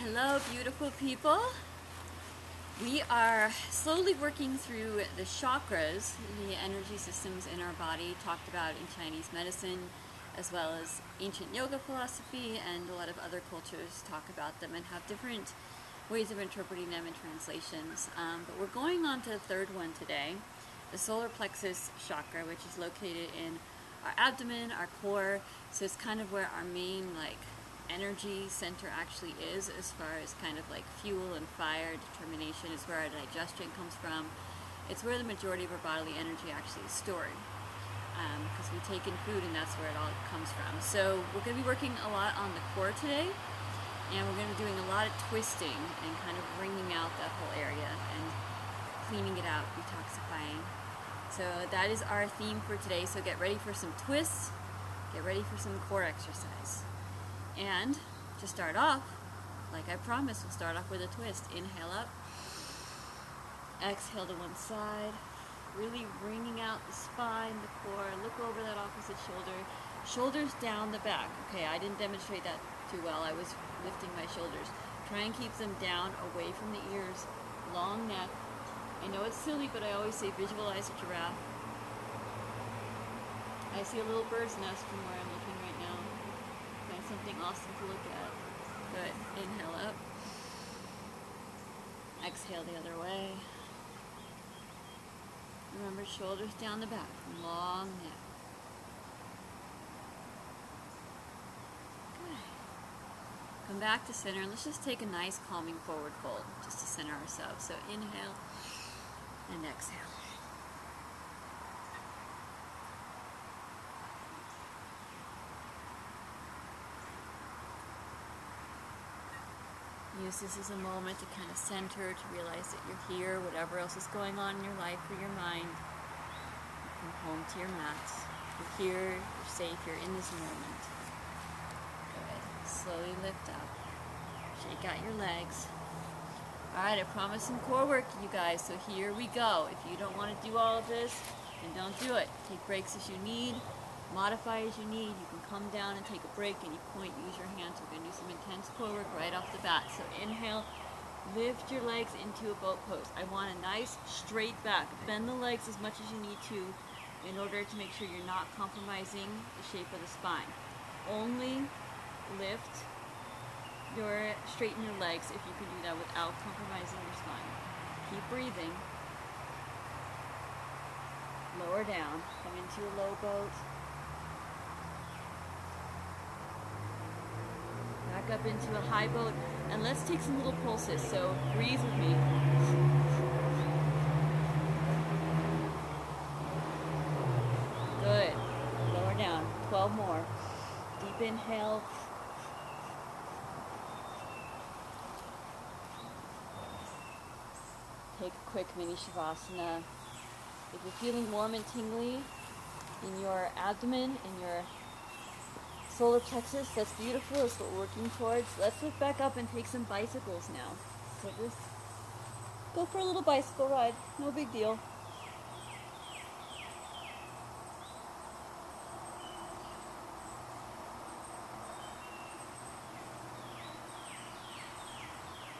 Hello, beautiful people. We are slowly working through the chakras, the energy systems in our body, talked about in Chinese medicine, as well as ancient yoga philosophy, and a lot of other cultures talk about them and have different ways of interpreting them in translations. But we're going on to the third one today, the solar plexus chakra, which is located in our abdomen, our core. So it's kind of where our main energy center actually is, as far as kind of like fuel and fire, determination is where our digestion comes from. It's where the majority of our bodily energy actually is stored, because we take in food and that's where it all comes from. So we're going to be working a lot on the core today, and we're going to be doing a lot of twisting and kind of wringing out that whole area and cleaning it out, detoxifying. So that is our theme for today. So get ready for some twists, get ready for some core exercise. And to start off, like I promised, we'll start off with a twist. Inhale up, exhale to one side, really wringing out the spine, the core. Look over that opposite shoulder, shoulders down the back. Okay, I didn't demonstrate that too well. I was lifting my shoulders. Try and keep them down, away from the ears, long neck. I know it's silly, but I always say visualize a giraffe. I see a little bird's nest from where I'm looking right now. Find something awesome to look at. Good. Inhale up. Exhale the other way. Remember, shoulders down the back, long neck. Good. Come back to center, and let's just take a nice calming forward fold just to center ourselves. So inhale and exhale. Use this as a moment to kind of center, to realize that you're here, whatever else is going on in your life or your mind. You come home to your mats. You're here, you're safe, you're in this moment. Good. Slowly lift up. Shake out your legs. Alright, I promised some core work, you guys, so here we go. If you don't want to do all of this, then don't do it. Take breaks as you need. Modify as you need. You can come down and take a break, any point, use your hands. We're going to do some intense core work right off the bat. So inhale, lift your legs into a boat pose. I want a nice straight back. Bend the legs as much as you need to in order to make sure you're not compromising the shape of the spine. Only lift straighten your legs if you can do that without compromising your spine. Keep breathing. Lower down. Come into a low boat. Back up into a high boat, and let's take some little pulses. So breathe with me. Good. Lower down. 12 more. Deep inhale. Take a quick mini shavasana. If you're feeling warm and tingly in your abdomen, in your solar plexus, that's beautiful. That's what we're working towards. Let's lift back up and take some bicycles now. So just go for a little bicycle ride. No big deal.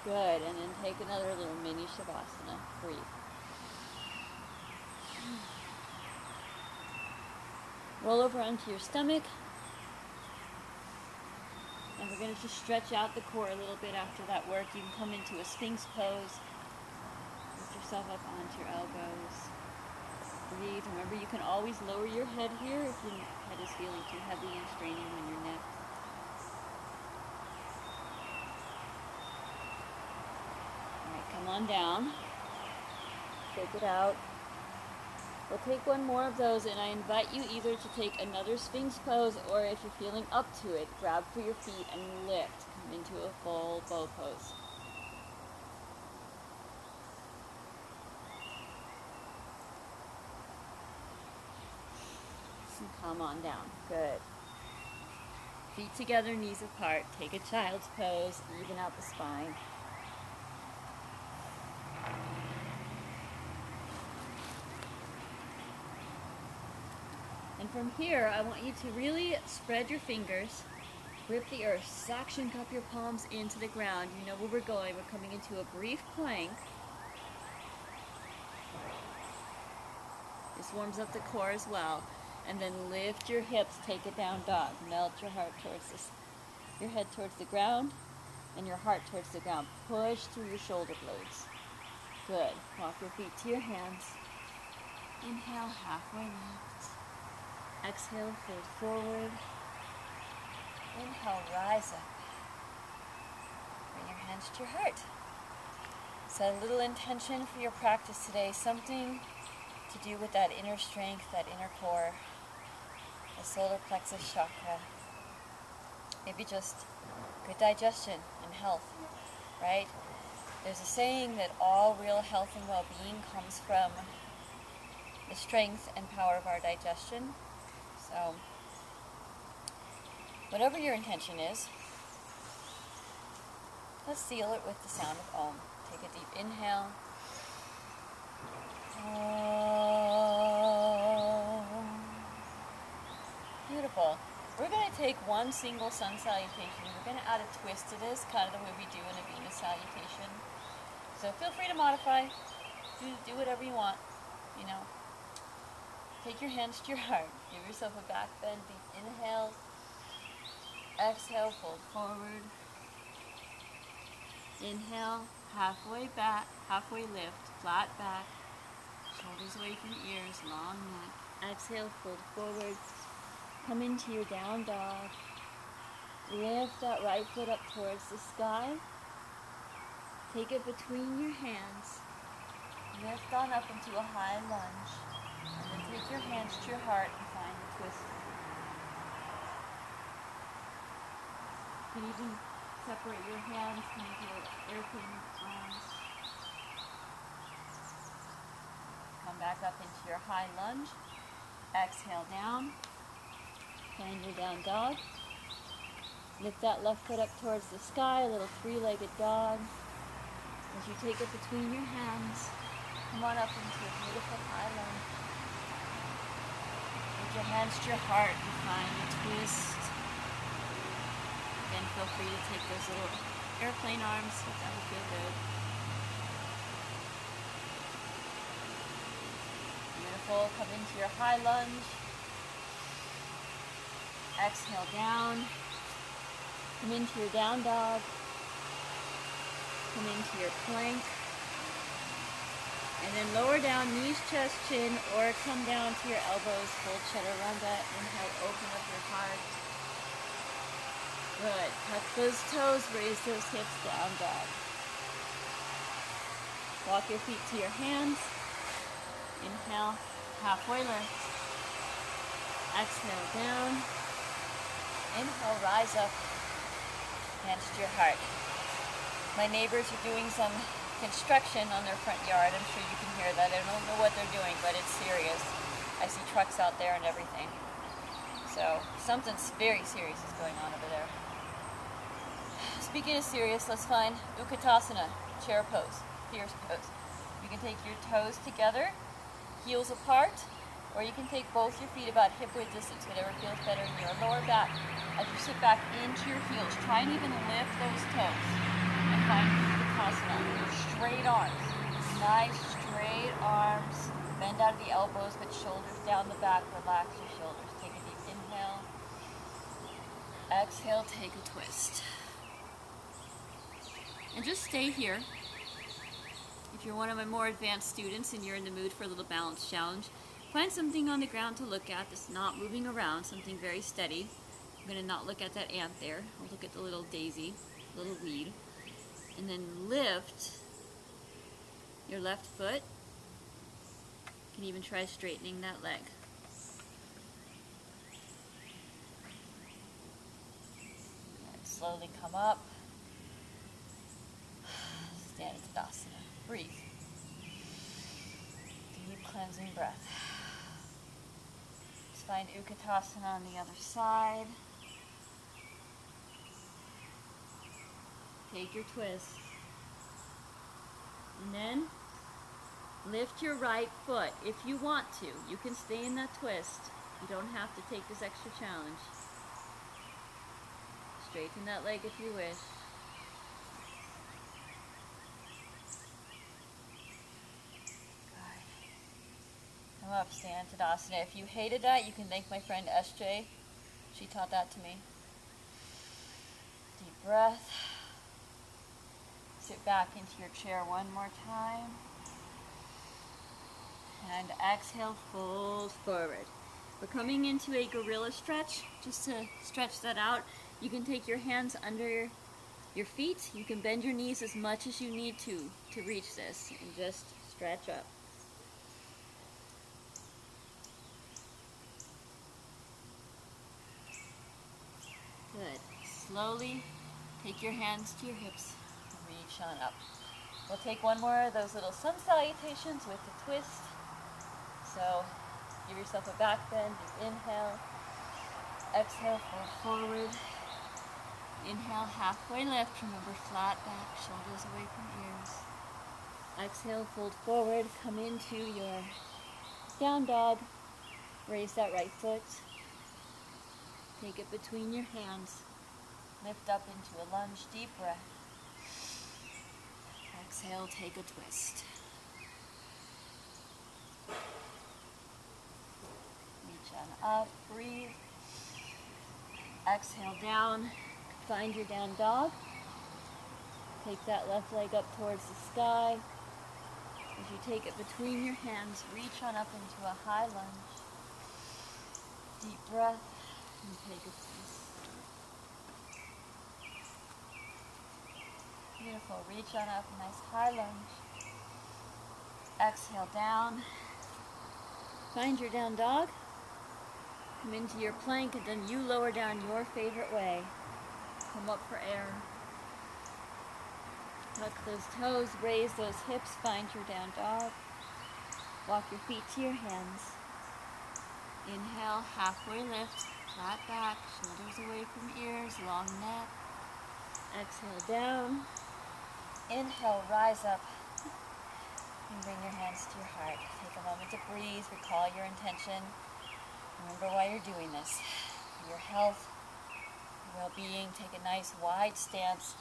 Good. And then take another little mini shavasana. Breathe. Roll over onto your stomach. And we're going to just stretch out the core a little bit after that work. You can come into a sphinx pose. Lift yourself up onto your elbows. Breathe. Remember, you can always lower your head here if your head is feeling too heavy and straining on your neck. Alright, come on down. Shake it out. We'll take one more of those, and I invite you either to take another sphinx pose, or if you're feeling up to it, grab for your feet and lift. Come into a full bow pose. And come on down. Good. Feet together, knees apart. Take a child's pose. Even out the spine. And from here, I want you to really spread your fingers Grip the earth. Suction cup your palms into the ground. You know where we're going. We're coming into a brief plank. This warms up the core as well. And then lift your hips. Take it down dog. Melt your heart towards this. Your head towards the ground and your heart towards the ground. Push through your shoulder blades. Good. Walk your feet to your hands. Inhale, halfway lift. Exhale, fold forward. Inhale, rise up. Bring your hands to your heart. Set a little intention for your practice today. Something to do with that inner strength, that inner core, the solar plexus chakra. Maybe just good digestion and health, right? There's a saying that all real health and well-being comes from the strength and power of our digestion. So, whatever your intention is, let's seal it with the sound of Om. Take a deep inhale. Om. Beautiful. We're going to take one single sun salutation. We're going to add a twist to this, kind of the way we do in a Venus salutation. So feel free to modify. Do whatever you want, you know. Take your hands to your heart. Give yourself a back bend. Deep inhale. Exhale, fold forward. Inhale, halfway back, halfway lift, flat back. Shoulders away from ears, long neck. Exhale, fold forward. Come into your down dog. Lift that right foot up towards the sky. Take it between your hands. Lift on up into a high lunge. And then take your hands to your heart and find the twist. You can even separate your hands, kind of like airplane arms. Come back up into your high lunge. Exhale down. Find your down dog. Lift that left foot up towards the sky, a little three-legged dog. As you take it between your hands, come on up into a beautiful high lunge. Take your hands to your heart and find the twist. Again, feel free to take those little airplane arms, that will feel good. Beautiful, come into your high lunge. Exhale down. Come into your down dog. Come into your plank. And then lower down, knees, chest, chin, or come down to your elbows, full chaturanga. Inhale, open up your heart. Good. Touch those toes, raise those hips, down dog. Walk your feet to your hands. Inhale, halfway lift. Exhale down. Inhale, rise up. Hands to your heart. My neighbors are doing some construction on their front yard. I'm sure you can hear that. I don't know what they're doing, but it's serious. I see trucks out there and everything. So something very serious is going on over there. Speaking of serious, let's find Utkatasana, chair pose, fierce pose. You can take your toes together, heels apart, or you can take both your feet about hip-width distance, whatever feels better in your lower back. As you sit back into your heels, try and even lift those toes and find Utkatasana. Straight arms, nice straight arms. Bend out of the elbows, but shoulders down the back. Relax your shoulders. Take a deep inhale. Exhale, take a twist. And just stay here. If you're one of my more advanced students and you're in the mood for a little balance challenge, find something on the ground to look at that's not moving around, something very steady. I'm going to not look at that ant there. I'll look at the little daisy, little weed. And then lift your left foot. You can even try straightening that leg. And slowly come up. Stand at Tadasana. Breathe. Deep cleansing breath. Let's find Utkatasana on the other side. Take your twist. And then lift your right foot if you want to. You can stay in that twist. You don't have to take this extra challenge. straighten that leg if you wish. Good. Come up, stand Tadasana. If you hated that, you can thank my friend SJ. She taught that to me. Deep breath. Sit back into your chair one more time. And exhale, fold forward. We're coming into a Guerrilla Stretch. Just to stretch that out, you can take your hands under your feet. You can bend your knees as much as you need to reach this, and just stretch up. Good. Slowly take your hands to your hips and reach on up. We'll take one more of those little sun salutations with a twist. So give yourself a back bend. Deep inhale. Exhale, fold forward. Inhale, halfway lift. Remember, flat back, shoulders away from ears. Exhale, fold forward. Come into your down dog. Raise that right foot. Take it between your hands. Lift up into a lunge. Deep breath. Exhale, take a twist. Reach on up, breathe. Exhale down. Find your down dog. Take that left leg up towards the sky. As you take it between your hands, reach on up into a high lunge. Deep breath and take a twist. Beautiful. Reach on up, nice high lunge. Exhale down. Find your down dog. Come into your plank, and then you lower down your favorite way. Come up for air. Tuck those toes, raise those hips, find your down dog. Walk your feet to your hands. Inhale, halfway lift, flat back, shoulders away from ears, long neck. Exhale down. Inhale, rise up. And bring your hands to your heart. Take a moment to breathe, recall your intention. Remember why you're doing this. For your health, your well-being. Take a nice wide stance.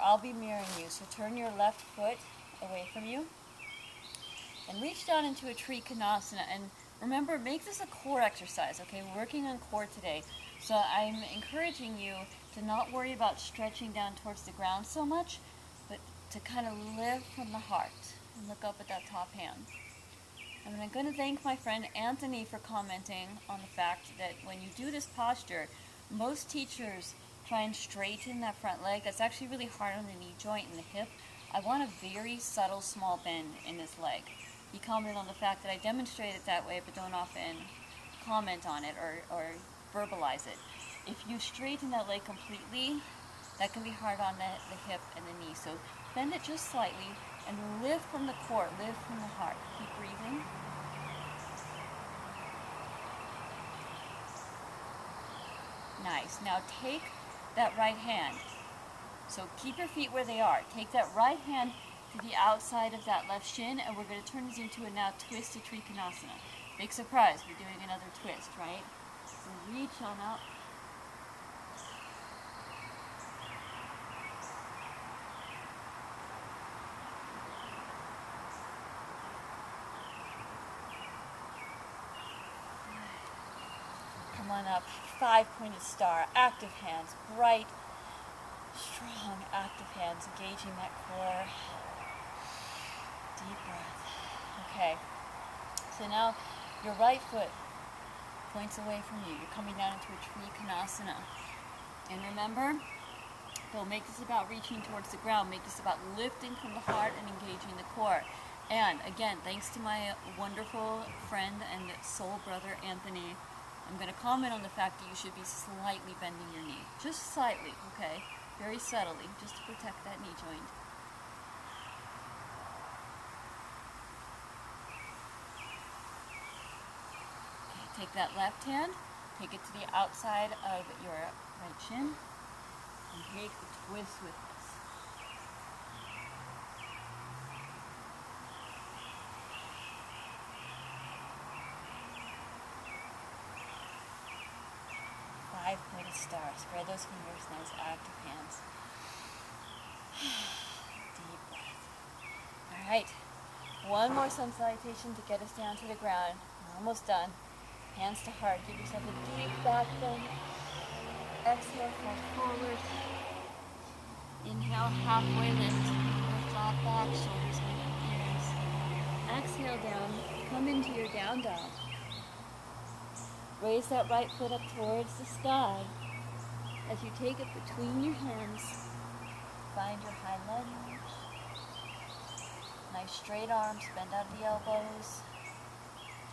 I'll be mirroring you, so turn your left foot away from you. And reach down into a Trikonasana. And remember, make this a core exercise, okay? We're working on core today. So I'm encouraging you to not worry about stretching down towards the ground so much, but to kind of live from the heart and look up at that top hand. And I'm going to thank my friend Anthony for commenting on the fact that when you do this posture, most teachers try and straighten that front leg. That's actually really hard on the knee joint and the hip. I want a very subtle small bend in this leg. He commented on the fact that I demonstrate it that way, but don't often comment on it or verbalize it. If you straighten that leg completely, that can be hard on the hip and the knee. So bend it just slightly and lift from the core, lift from the heart. Keep breathing. Nice. Now take that right hand. So keep your feet where they are. Take that right hand to the outside of that left shin, and we're going to turn this into a now twisted Trikonasana. Big surprise, we're doing another twist, right? So reach on up. Come on up. 5-pointed star. Active hands. Bright, strong, active hands. Engaging that core. Deep breath. Okay. So now your right foot points away from you. You're coming down into a Trikonasana. And remember, don't make this about reaching towards the ground. Make this about lifting from the heart and engaging the core. And again, thanks to my wonderful friend and soul brother, Anthony, I'm going to comment on the fact that you should be slightly bending your knee. Just slightly, okay? Very subtly, just to protect that knee joint. Okay, take that left hand, take it to the outside of your right shin, and take the twist with us. five-pointed star. Spread those fingers, nice active hands. Deep breath. Alright, one more sun salutation to get us down to the ground. We're almost done. Hands to heart. Give yourself a deep back bend. Exhale, fall forward. Inhale, halfway lift. Flat back, shoulders meet ears. Exhale down. Come into your down dog. Raise that right foot up towards the sky. As you take it between your hands, find your high lunge. Nice straight arms, bend out of the elbows.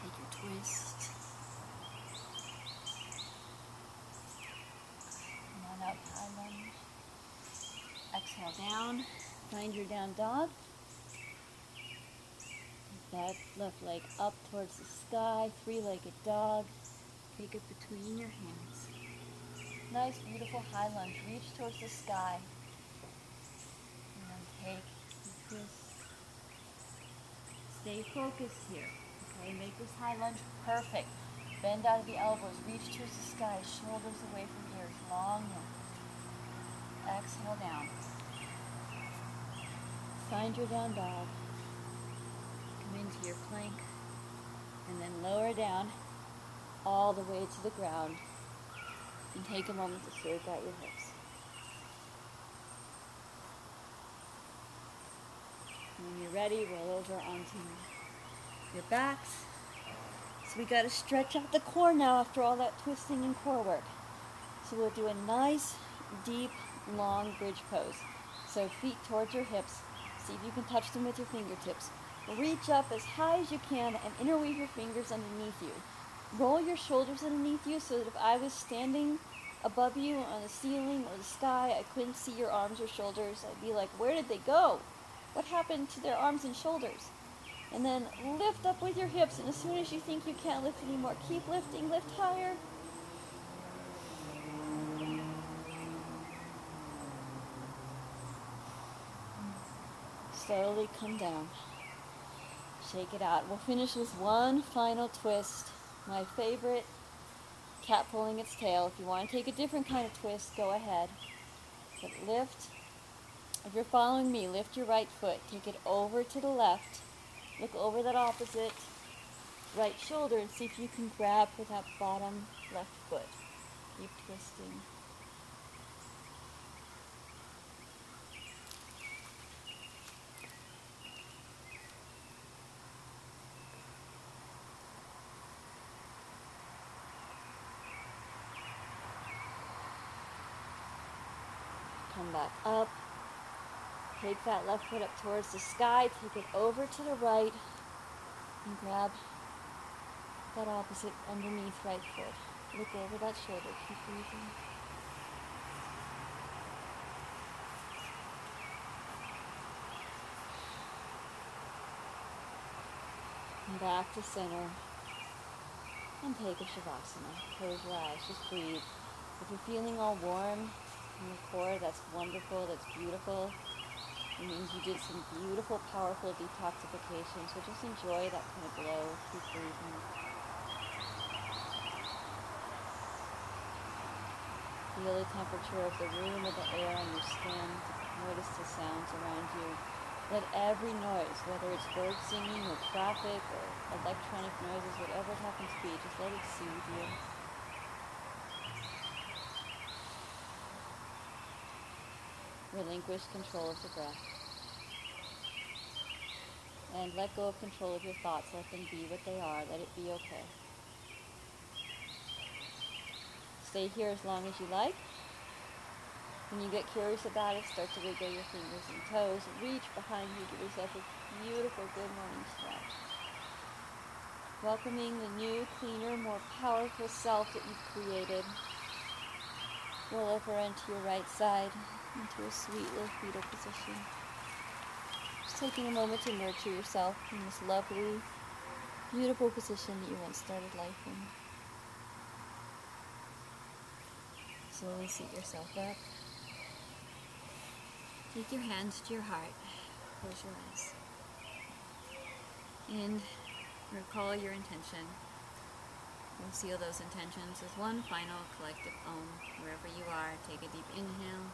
Take your twist. Come on up, high lunge. Exhale down, find your down dog. Take that left leg up towards the sky, three-legged dog. Take it between your hands. Nice, beautiful high lunge. Reach towards the sky. And then take the twist. Stay focused here. Okay, make this high lunge perfect. Bend out of the elbows. Reach towards the sky. Shoulders away from ears. Long neck. Exhale down. Find your down dog. Come into your plank. And then lower down all the way to the ground. And take a moment to shake out your hips. When you're ready, roll over onto your backs. So we got to stretch out the core now after all that twisting and core work. So we'll do a nice, deep, long bridge pose. So feet towards your hips. See if you can touch them with your fingertips. Reach up as high as you can and interweave your fingers underneath you. Roll your shoulders underneath you so that if I was standing above you on the ceiling or the sky, I couldn't see your arms or shoulders. I'd be like, where did they go? What happened to their arms and shoulders? And then lift up with your hips, and as soon as you think you can't lift anymore, keep lifting, lift higher. Slowly come down. Shake it out. We'll finish with one final twist. My favorite, cat pulling its tail. If you want to take a different kind of twist, go ahead. But lift. If you're following me, lift your right foot. Take it over to the left. Look over that opposite right shoulder and see if you can grab with that bottom left foot. Keep twisting. Come back up. Take that left foot up towards the sky. Take it over to the right. And grab that opposite underneath right foot. Look over that shoulder. Keep breathing. And back to center. And take a Shavasana. Close your eyes. Just breathe. If you're feeling all warm in your core, that's wonderful. That's beautiful. It means you did some beautiful, powerful detoxification. So just enjoy that kind of glow. Keep breathing. Feel the temperature of the room or the air on your skin. Notice the sounds around you. Let every noise, whether it's birds singing or traffic or electronic noises, whatever it happens to be, just let it soothe you. Relinquish control of the breath. And let go of control of your thoughts. Let them be what they are. Let it be okay. Stay here as long as you like. When you get curious about it, start to wiggle your fingers and toes. Reach behind you. Give yourself a beautiful good morning stretch. Welcoming the new, cleaner, more powerful self that you've created. Roll over onto your right side into a sweet little fetal position. Just taking a moment to nurture yourself in this lovely, beautiful position that you once started life in. Slowly seat yourself up. Take your hands to your heart. Close your eyes. And recall your intention. We'll seal those intentions with one final collective Om. Wherever you are, take a deep inhale.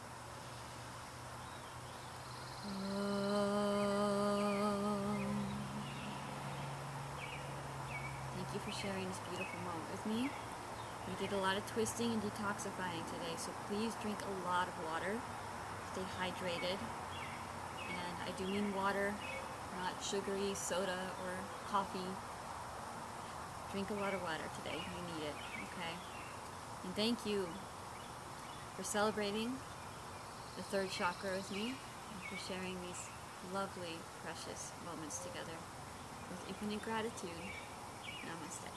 Thank you for sharing this beautiful moment with me. We did a lot of twisting and detoxifying today, so please drink a lot of water. Stay hydrated. And I do mean water, not sugary soda or coffee. Drink a lot of water today. You need it, okay? And thank you for celebrating the third chakra with me and for sharing these lovely, precious moments together. With infinite gratitude, namaste.